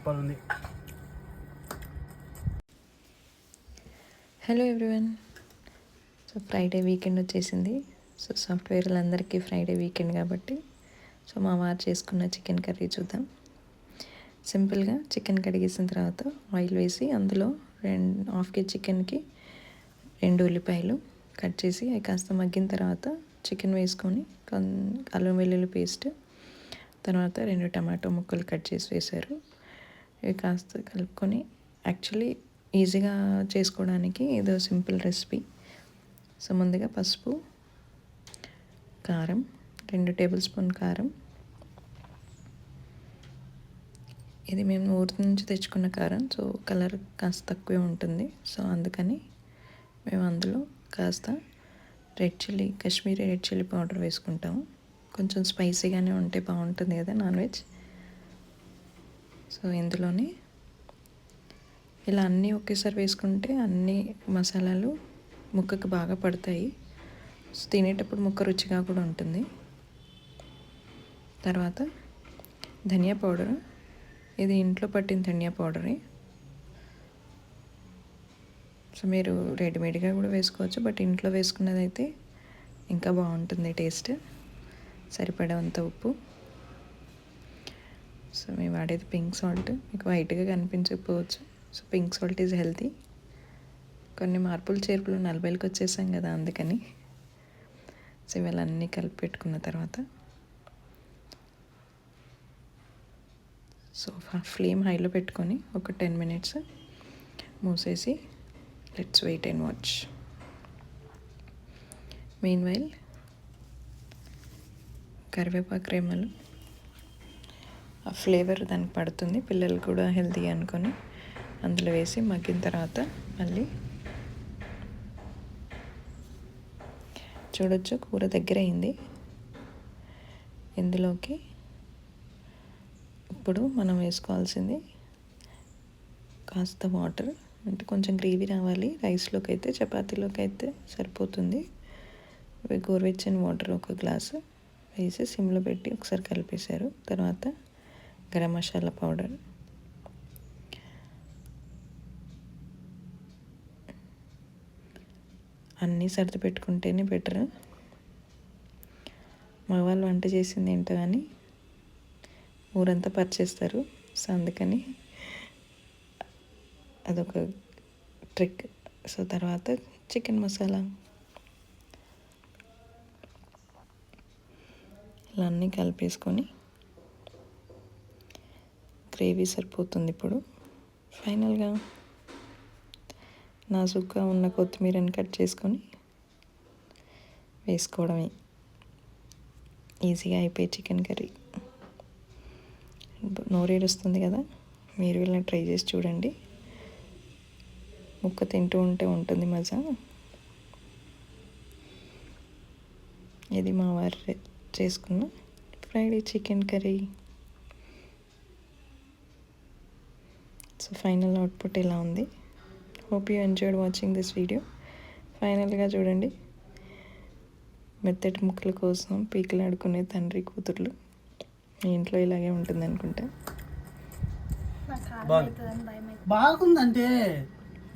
Super ఉంది. Hello everyone. So Friday weekend వచ్చేసింది. So సాఫ్ట్వేర్లందరికీ Friday weekend కాబట్టి సో మా వారు చేసుకున్న చికెన్ కర్రీ చూద్దాం. సింపుల్గా చికెన్ కడిగేసిన తర్వాత ఆయిల్ వేసి అందులో హాఫ్ కేజీ చికెన్కి 2 ఉల్లిపాయలు కట్ చేసి అవి కాస్త మగ్గిన తర్వాత చికెన్ వేసుకొని అల్లం వెల్లుల్లి పేస్ట్, తర్వాత 2 టమాటో ముక్కలు కట్ చేసి వేశారు. ఇవి కాస్త కలుపుకొని, యాక్చువల్లీ ఈజీగా చేసుకోవడానికి ఏదో సింపుల్ రెసిపీ. సో ముందుగా పసుపు, కారం, 2 టేబుల్ స్పూన్ కారం. ఇది మేము ఊరి నుంచి తెచ్చుకున్న కారం, సో కలర్ కాస్త తక్కువే ఉంటుంది. సో అందుకని మేము అందులో కాస్త కాశ్మీరీ రెడ్ చిల్లీ పౌడర్ వేసుకుంటాము. కొంచెం స్పైసీగానే ఉంటే బాగుంటుంది కదా నాన్ వెజ్. సో ఇందులోనే ఇలా అన్నీ ఒకేసారి వేసుకుంటే అన్ని మసాలాలు ముక్కకు బాగా పడతాయి. సో తినేటప్పుడు ముక్క రుచిగా కూడా ఉంటుంది. తర్వాత ధనియా పౌడర్, ఇది ఇంట్లో పట్టిన ధనియా పౌడరే. సో మీరు రెడీమేడ్గా కూడా వేసుకోవచ్చు, బట్ ఇంట్లో వేసుకున్నదైతే ఇంకా బాగుంటుంది టేస్ట్. సరిపడేంత ఉప్పు. సో మేము వాడేది పింక్ సాల్ట్, మీకు వైట్గా కనిపించకపోవచ్చు. So pink salt is healthy. కొన్ని మార్పులు చేర్పులు 40కి వచ్చేసాం కదా, అందుకని. సో ఇవాళ అన్నీ కలిపి పెట్టుకున్న తర్వాత సో ఫ్లేమ్ హైలో పెట్టుకొని ఒక 10 మినిట్స్ మూసేసి let's wait and watch. Meanwhile కరివేపాకు రెమ్మలు, ఆ ఫ్లేవర్ దానికి పడుతుంది, పిల్లలు కూడా హెల్తీ అనుకొని అందులో వేసి మగ్గిన తర్వాత మళ్ళీ చూడొచ్చు కూర దగ్గర అయింది. ఇందులోకి ఇప్పుడు మనం వేసుకోవాల్సింది కాస్త వాటర్, అంటే కొంచెం గ్రేవీ రావాలి. రైస్లోకి అయితే, చపాతీలోకి అయితే సరిపోతుంది. గోరువెచ్చని వాటర్ 1 గ్లాసు వేసి సిమ్లో పెట్టి ఒకసారి కలిపేశారు. తర్వాత గరం మసాలా పౌడర్, అన్నీ సర్ది పెట్టుకుంటేనే బెటర్. మగవాళ్ళు వంట చేసింది ఏంటో కానీ ఊరంతా పరిచేస్తారు. సో అందుకని అదొక ట్రిక్. సో తర్వాత చికెన్ మసాలా ఇలా అన్నీ కలిపేసుకొని గ్రేవీ సరిపోతుంది. ఇప్పుడు ఫైనల్గా నాజుగ్గా ఉన్న కొత్తిమీరని కట్ చేసుకొని వేసుకోవడమే. ఈజీగా అయిపోయి చికెన్ కర్రీ. నోరేడుస్తుంది కదా, మీరు ఇలా ట్రై చేసి చూడండి. ముక్క తింటూ ఉంటే ఉంటుంది మజా. ఇది మా వారు చేసుకున్న Friday chicken curry. So final output ఇలా ఉంది. Hope you enjoyed watching this video. ఫైనల్గా చూడండి, మెత్తటి ముక్కల కోసం పీకలాడుకునే తండ్రి కూతుర్లు. మీ ఇంట్లో ఇలాగే ఉంటుంది అనుకుంటా. బాగుందంటే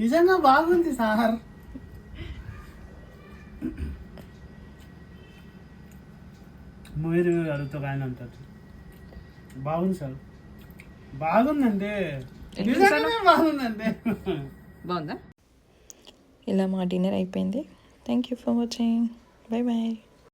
నిజంగా బాగుంది సార్. మీరు అడుగుతా ఆయన అంటారు బాగుంది సార్. బాగుందంటే బాగుందంటే బాగుందా? ఇలా మా డిన్నర్ అయిపోయింది. Thank you for watching. Bye bye.